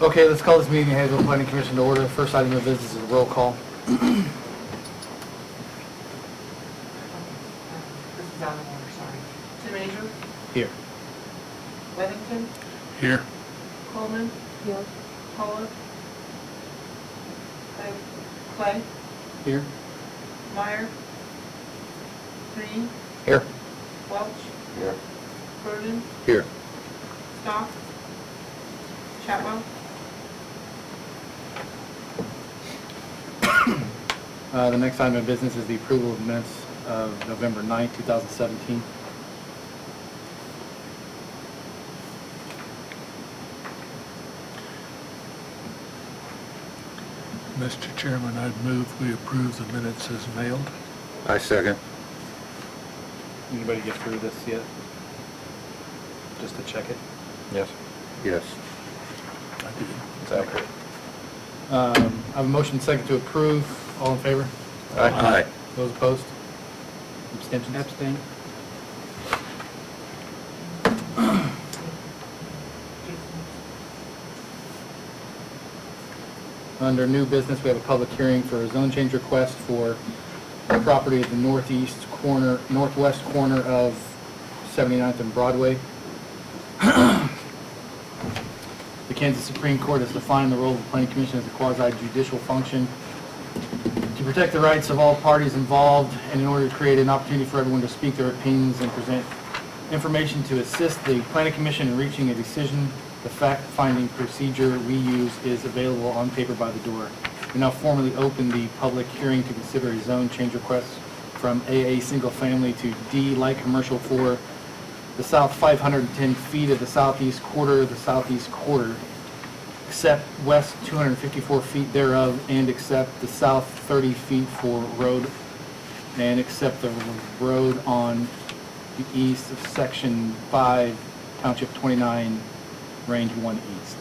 Okay, let's call this meeting of Haysville Planning Commission to order. First item of business is a roll call. This is out of order, sorry. Tim Major, Here. Weddington, Here. Coleman. Here. Pollock. Clay, Here. Meyer, Green, Here. Welch, Here. Burden, Here. Stock, Chatwell. The next item of business is the approval of minutes of November 9th, 2017. Mr. Chairman, I'd move we approve the minutes as mailed. I second. Anybody get through this yet? Just to check it. Yes. Yes. I did. It's accurate. I have a motion second to approve. All in favor? Aye. Those opposed? Abstentions? Abstain. Under new business, we have a public hearing for a zone change request for a property at the northwest corner of 79th and Broadway. The Kansas Supreme Court has defined the role of the Planning Commission as a quasi-judicial function to protect the rights of all parties involved, and in order to create an opportunity for everyone to speak their opinions and present information to assist the Planning Commission in reaching a decision. The fact-finding procedure we use is available on paper by the door. We now formally open the public hearing to consider a zone change request from AA single family to D light commercial for the south 510 feet of the southeast quarter except west 254 feet thereof, and except the south 30 feet for road, and except the road on the east of section 5, township 29, range 1 east.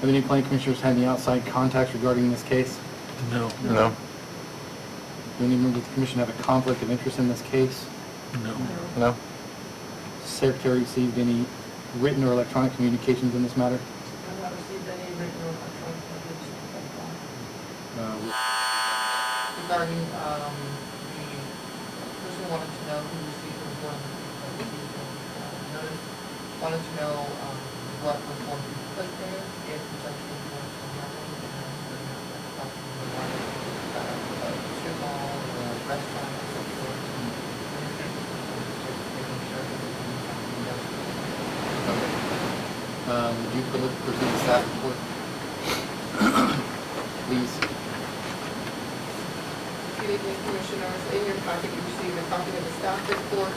Have any planning commissioners had any outside contacts regarding this case? No. No. Do any members of the commission have a conflict of interest in this case? No. No. Secretary received any written or electronic communications in this matter? I've not received any written or electronic communication so far. Regarding, the person wanted to know who received the report, notice, wanted to know, what report we put there, if it's actually going to happen, strip mall, or restaurant, or so forth. Making sure that everything's done. Would you present the staff report? Please. Good evening, Commissioners. In your packet, you received a copy of the staff report,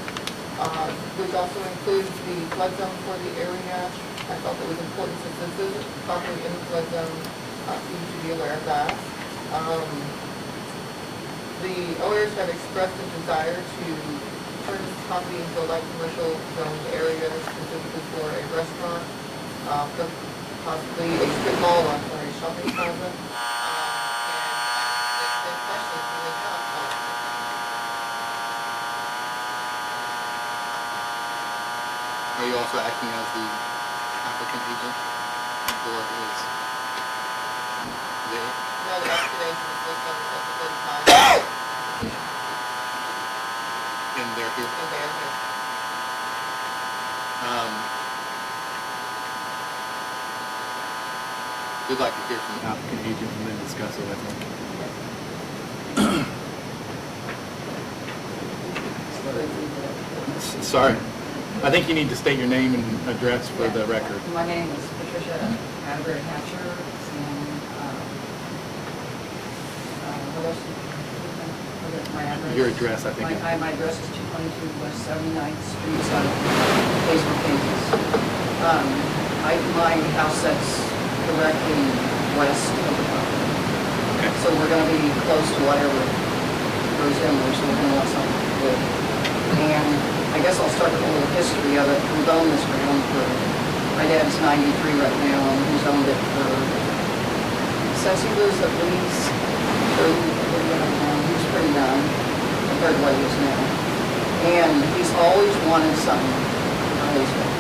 which also includes the flood zone for the area. I felt it was important, since this is properly in the flood zone, for you to be aware of that. The owners have expressed a desire to turn this property into a light commercial zone area, specifically for a restaurant, possibly a strip mall or a shopping plaza. Are you also acting as the applicant agent, or is the... No, the excavation is listed under section 35. And they're here? And they're here. We'd like to hear from the applicant agent and then discuss it, I think. Sorry. I think you need to state your name and address for the record. My name is Patricia Atterbury Hatcher, and what else? My address? Your address, I think. My address is 222 West 79th Street, south of Haysville, Kansas. My house sets directly west of the property. Okay. So we're going to be close to whatever goes in there, so we're going to want something good. And I guess I'll start with a little history of it. We've owned this ground for, my dad's 93 right now, and he's owned it for, since he was at least 30, he's pretty young, compared to what he is now. And he's always wanted something for Haysville,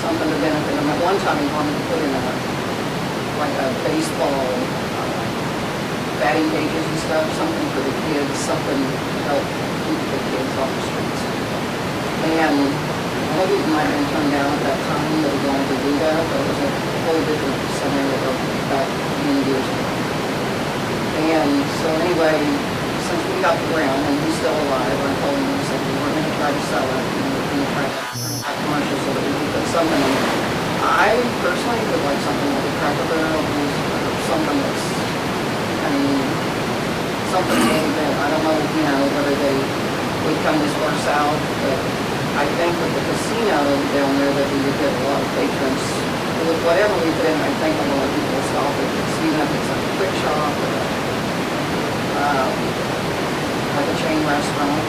something to benefit him. at one time he wanted to put in like a baseball, batting cages and stuff, something for the kids, something to help keep the kids off the streets. And maybe it might have been turned down at that time that he wanted to do that, but it was a whole different scenario back many years ago. And so anyway, since we got the ground and he's still alive, I told him, I said, we're going to try to sell it, and we're going to try to turn it commercial so that we can put something in it. I personally would like something like a Cracker Barrel, or something that's, I mean, something maybe that, I don't know, whether they would come this far south, but I think with the casino down there that we would get a lot of patrons. With whatever we put in, I think a lot of people will stop it, even if it's like a quick shop or like a chain restaurant.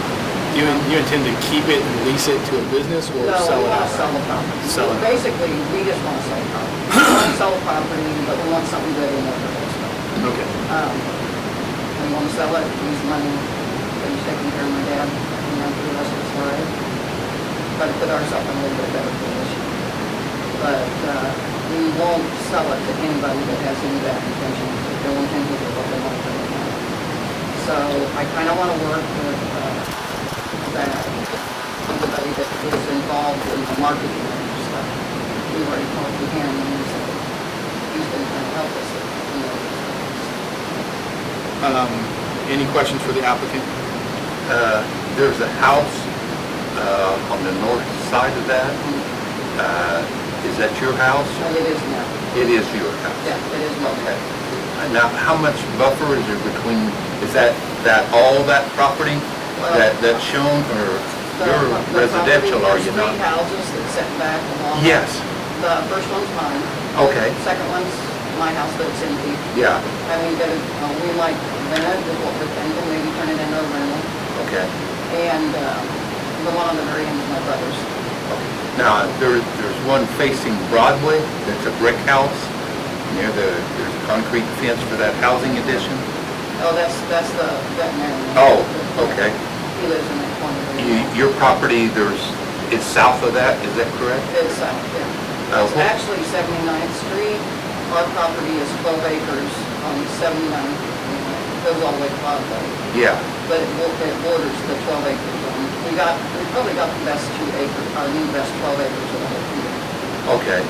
You intend to keep it and lease it to a business or No, sell we it want to outright? sell the property. Sell it. Basically, we just want to sell the property. We want to sell the property, but we want something good in there for us. Okay. We want to sell it, use the money that he's taking care of my dad, for the rest of his life. Try to put ourselves in a little bit better position. But we won't sell it to anybody that has any bad intentions. They'll intend to do what they want to do. So I kind of want to work with that, anybody that is involved in the marketing and stuff. We've already talked to him and he said he's going to kind of help us. Any questions for the applicant? There's a house on the north side of that. Is that your house? It is now. It is your house? Yeah, it is now. Okay. Now, how much buffer is there between, is that all that property that's shown, or you're residential, are you not? There's 3 houses that set back along. Yes, The first one's mine. okay, Second one's my house, but it's empty. yeah, Having got it, we might rent it, is what we're thinking, maybe turn it into a rental. okay. And the one on the very end is my brother's. Now, there's one facing Broadway, that's a brick house, there's a concrete fence for that housing addition. Oh, that's the veterinarian. Oh, okay. He lives in that corner. there. Your property, it's south of that, is that correct? It's south, yeah. It's actually 79th Street. Our property is 12 acres on 79th. It goes all the way to Broadway. Yeah, But it borders the 12 acres. We probably got the best 2 acres, our new best 12 acres of the whole community. okay.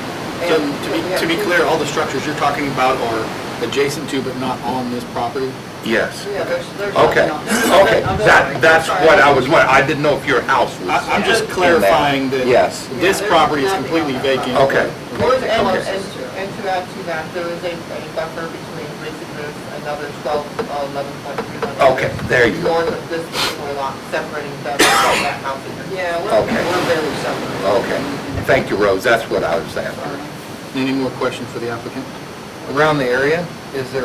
So And we have to be 2 clear, all the structures you're talking about are adjacent to but not on this property? Yes. Yeah, there's Okay, nothing on- okay, I'm sorry. that's Sorry. what I was wondering, I didn't know if your house was. I'm just in that. clarifying that Yes, this Yeah, property is there's completely nothing on that vacant. okay, We're the And closest to it. to add to that, there is a buffer between basically another 11.300. okay, there you go. North of this particular lot, separating that house in here. Yeah, we're Okay. very separate. Okay, thank you, Rose, that's what I was after. Sorry. Any more questions for the applicant? Around the area, is there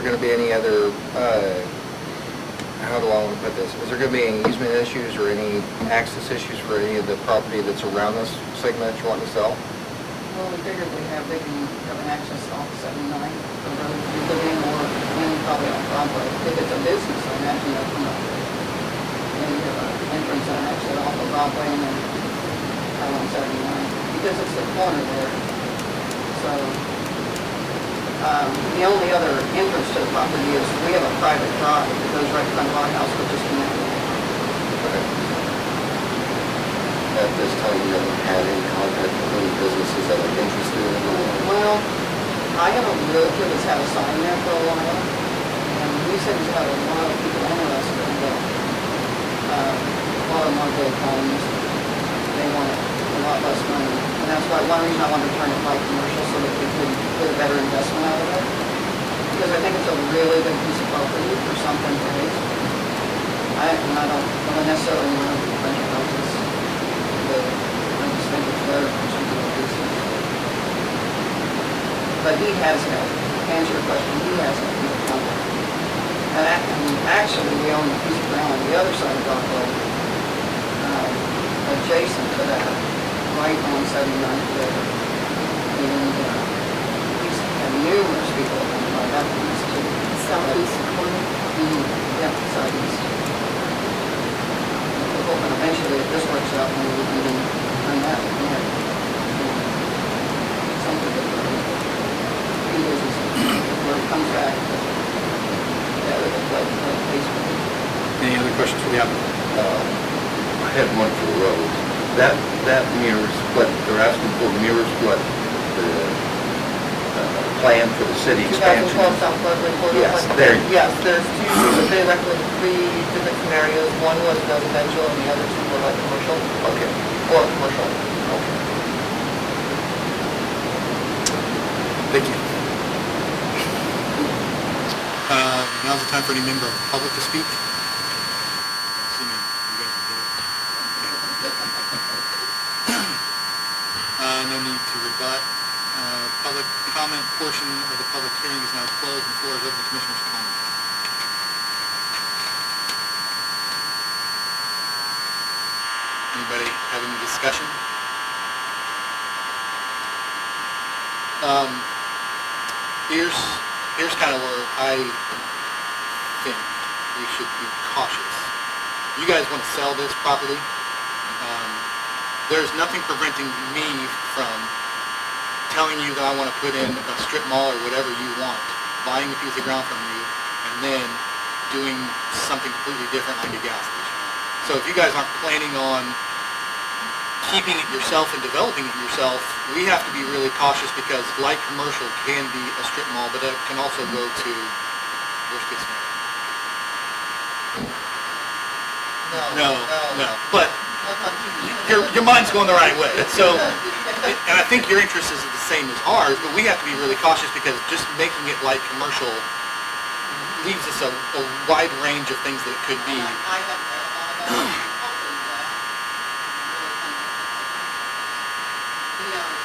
going to be any other, how do I want to put this? Is there going to be any easement issues or any access issues for any of the property that's around this segment that you want to sell? Well, we figured they can have an access off 79, or whether we live in or in probably on Broadway. If it's a business, I imagine they'll come up with maybe have an entrance and exit off of Broadway and then out on 79, because it's the corner there. So, the only other entrance to the property is, we have a private drive that goes right in front of our house, which is connected. At this time, you haven't had any contact with any businesses that are interested in it? Well, I have a relative that's had a sign there for a while, and he said he's had a lot of people interested in it. A lot of them are big homes. They want a lot less money. And that's why, one reason I wanted to turn it light commercial, so that we could get a better investment out of it. Because I think it's a really good piece of property for something big. I don't necessarily want to rent houses. But I just think it's better for something like this. But he has helped. To answer your question, he has helped me with that. And actually, we own a piece of ground on the other side of Broadway, adjacent to that, right on 79th there. And he's had numerous people come by that piece too. Southeast corner? Yeah, southeast. We're hoping eventually if this works out, maybe we can turn that. Yeah. I had one for the roads. That mirrors what, they're asking for mirrors what the plan for the city 2012 expansion. South Broadway corridor. Yes, plan. there. Yes, there's two, they recommend 3 different scenarios. One was residential and the other 2 were like commercial, Okay, or commercial. okay. Thank you. Now's the time for any member of the public to speak. Assuming you guys are there. No need to rebut. Public comment portion of the public hearing is now closed. The floor is open to commissioners' comments. Anybody have any discussion? Here's kind of where I think we should be cautious. You guys want to sell this property. There's nothing preventing me from telling you that I want to put in a strip mall or whatever you want, buying a piece of ground from you, and then doing something completely different like a gas station. So if you guys aren't planning on keeping it yourself and developing it yourself, we have to be really cautious because light commercial can be a strip mall, but it can also go to worst case scenario. No. But your mind's going the right way. So, and I think your interest is the same as ours, but we have to be really cautious because just making it light commercial leaves us a wide range of things that it could be. I have, property that really comes we have on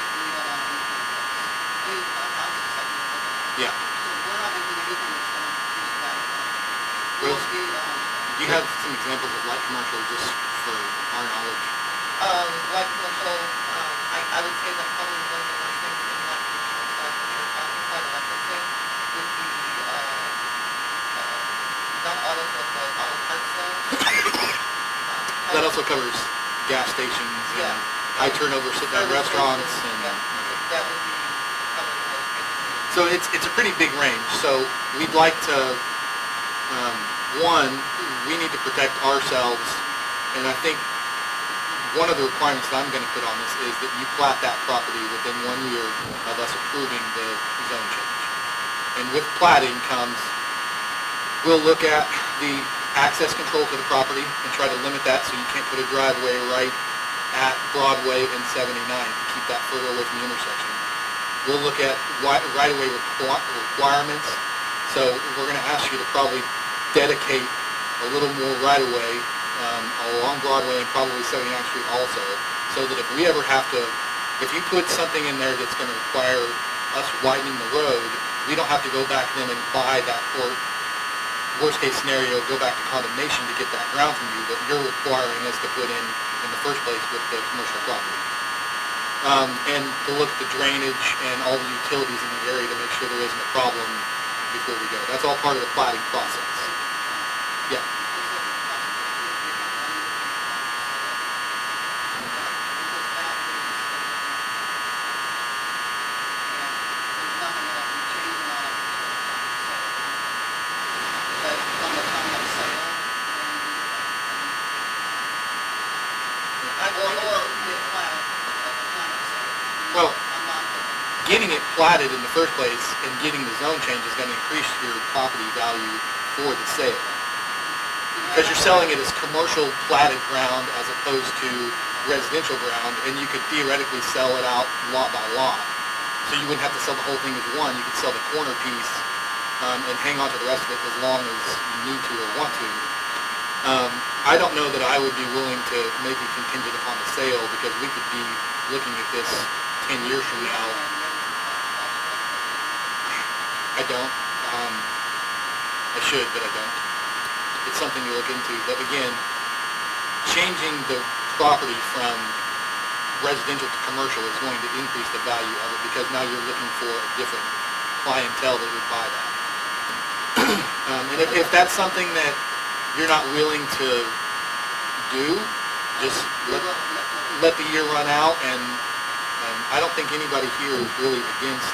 our house is second to that. Yeah. So we're not making anything that's going to increase the value of that. Well, We'll be, do you have some examples of light commercial just for our knowledge? Light commercial, I would say that probably one of the worst things in light commercial stuff when you're talking about licensing would be, not auto sales, but auto parts sales. That also covers gas stations and Yeah. high turnover sit-down Service restaurants stations, and... yeah. Okay. That would be probably the most basic. So it's a pretty big range. So we'd like to, one, we need to protect ourselves, and I think one of the requirements that I'm going to put on this is that you plat that property within 1 year of us approving the zone change. And with platting comes, we'll look at the access control to the property and try to limit that so you can't put a driveway right at Broadway and 79 to keep that further away from the intersection. We'll look at right-of-way requirements. So we're going to ask you to probably dedicate a little more right-of-way along Broadway and probably 79th Street also, so that if we ever have to, if you put something in there that's going to require us widening the road, we don't have to go back then and buy that, or worst case scenario, go back to condemnation to get that ground from you that you're requiring us to put in the first place with the commercial property. And to look at the drainage and all the utilities in the area to make sure there isn't a problem before we go. That's all part of the platting process. Yeah. Well, getting it platted in the first place and getting the zone change is going to increase your property value for the sale. Because you're selling it as commercial platted ground as opposed to residential ground, and you could theoretically sell it out lot by lot. So you wouldn't have to sell the whole thing as one. You could sell the corner piece and hang on to the rest of it as long as you need to or want to. I don't know that I would be willing to make it contingent upon the sale because we could be looking at this 10 years from now. I don't. I should, but I don't. It's something to look into. But again, changing the property from residential to commercial is going to increase the value of it because now you're looking for a different clientele that would buy that. And if that's something that you're not willing to do, just let the year run out, and I don't think anybody here is really against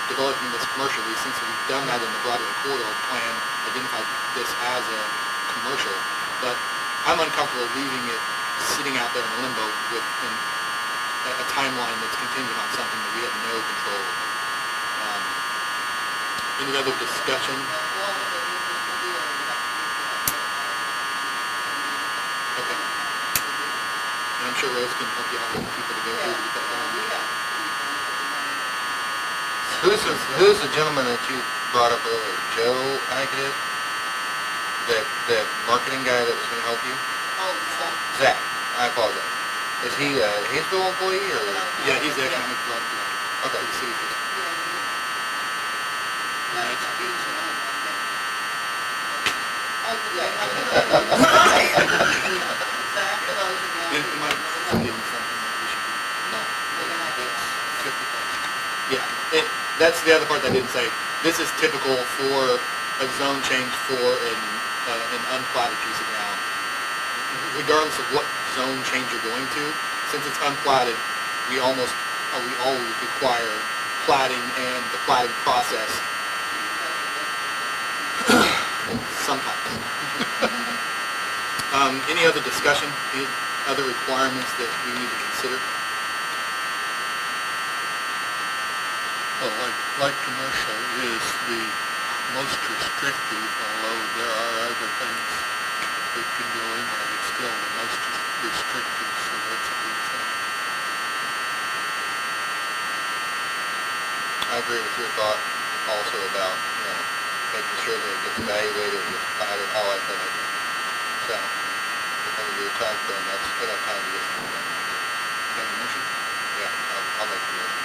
developing this commercially since we've done that in the Broadway corridor plan, identified this as a commercial. But I'm uncomfortable leaving it sitting out there in limbo with a timeline that's contingent on something that we have no control over. Any other discussion? Well, if this will be a, we have to Okay. And I'm sure Rose can help you out with the people to go through to get that done. Who's the gentleman that you brought up earlier? Joe, I think it is? That marketing guy that was gonna help you? Oh, Zach, I apologize. Is he a Haysville employee or? Yeah, he's the economic development director Okay. for the city of Haysville. It might be something that we should do. Yeah, that's the other part that I didn't say. This is typical for a zone change for an unplatted piece of ground. Regardless of what zone change you're going to, since it's unplatted, we always require platting and the platting process. Sometimes. Any other discussion, any other requirements that we need to consider? Well, like commercial is the most restrictive, although there are other things that can go in there. It's still the most restrictive, so that's a good thing. I agree with your thought also about, making sure that it gets evaluated, it gets platted, I like that idea. So, depending on your time frame, that's enough time to get something done. Have a motion? Yeah, I'll make the motion.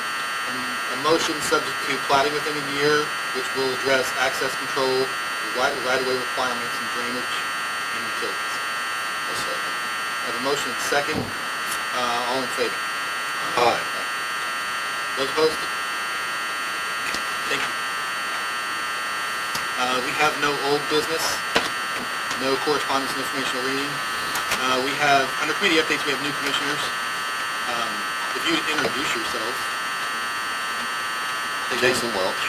A motion subject to platting within a year, which will address access control, right-of-way requirements, and drainage and utilities. A second. Have a motion and second. All in favor? Aye. Those opposed? Thank you. We have no old business, no correspondence and informational reading. We have, under committee updates, we have new commissioners. If you'd introduce yourselves. Jason Welch.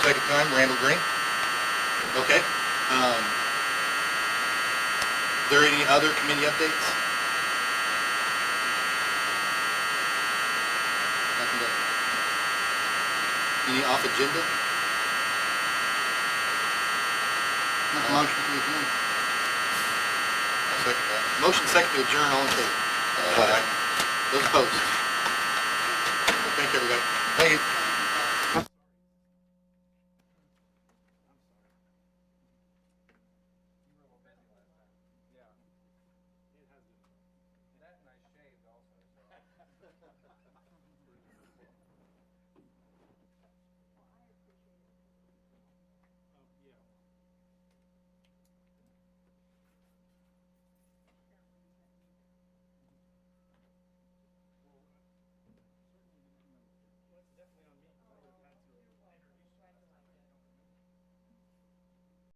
Second time, Randall Green. Okay. There any other committee updates? Nothing to. Any off agenda? Make a motion to adjourn. I'll second that. Motion second to adjourn, all in favor? Aye. Those opposed? Thank you, everybody. Thank you.